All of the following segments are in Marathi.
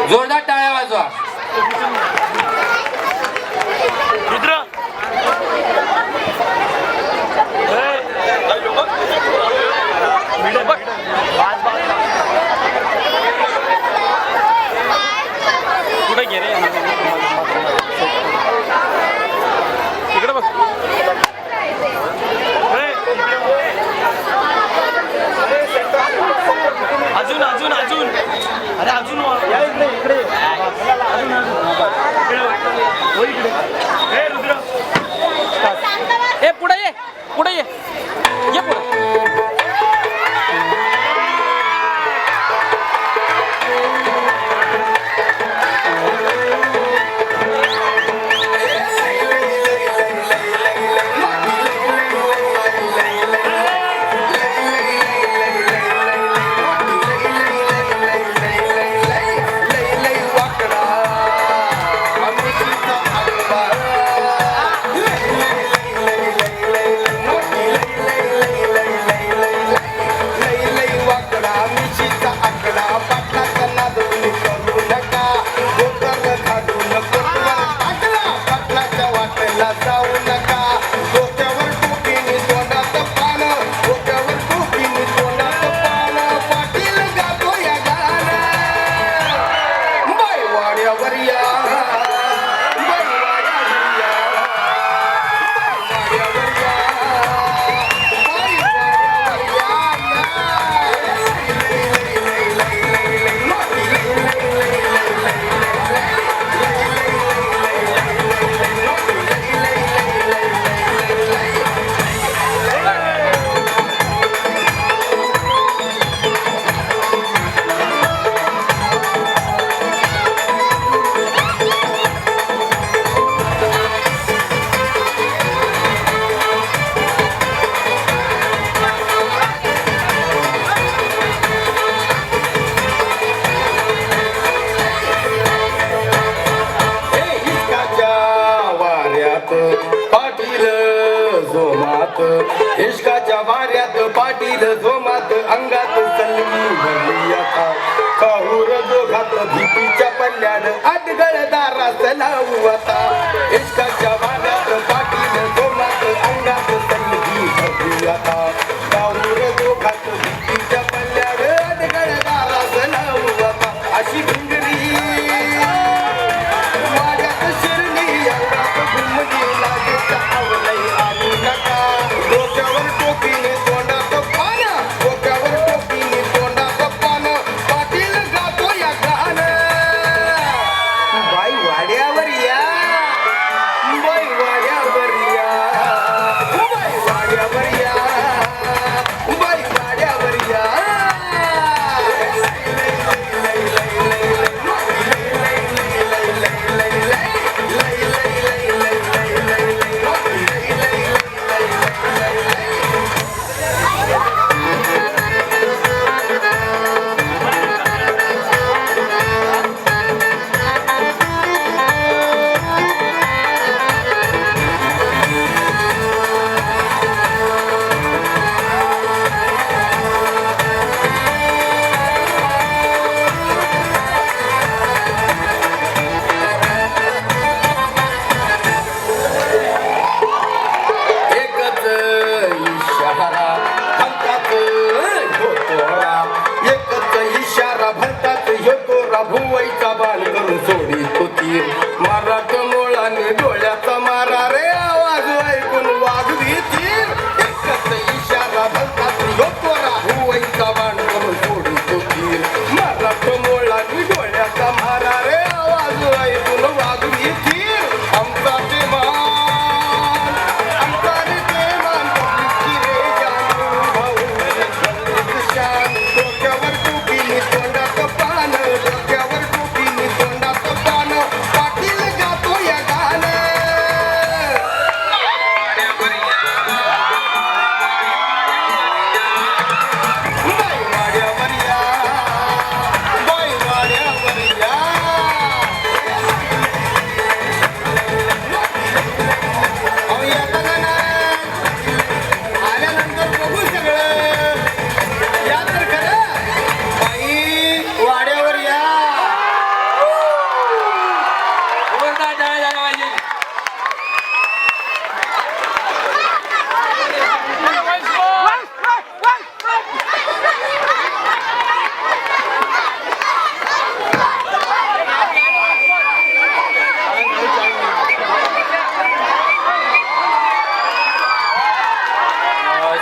जोरदार टाळ्या वाजवा. रुद्र कुठे गे रे इकडे बघ. अजून अजून अजून अरे अजून इकडे हे रुद्र ए पुढे ये पुढे ये पुढे. पाटील जोमात इश्काच्या वाऱ्यात पाटील जोमात अंगात सलगी भरली आता काहूर दोघात भीतीच्या पल्ल्याड अडगळ दारात लावू आता इश्काच्या वाऱ्यात पाटील जोमात अंगात सलगी भरली आता काहूर दोघात भीतीच्या पल्ल्याड अडगळ दारात लावू आता अशी भिंगरी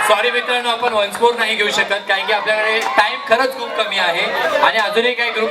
सॉरी मित्रांनो, आपण वन्स मोर नाही घेऊ शकत कारण की आपल्याकडे टाइम खरंच खूप कमी आहे आणि अजूनही काही ग्रुप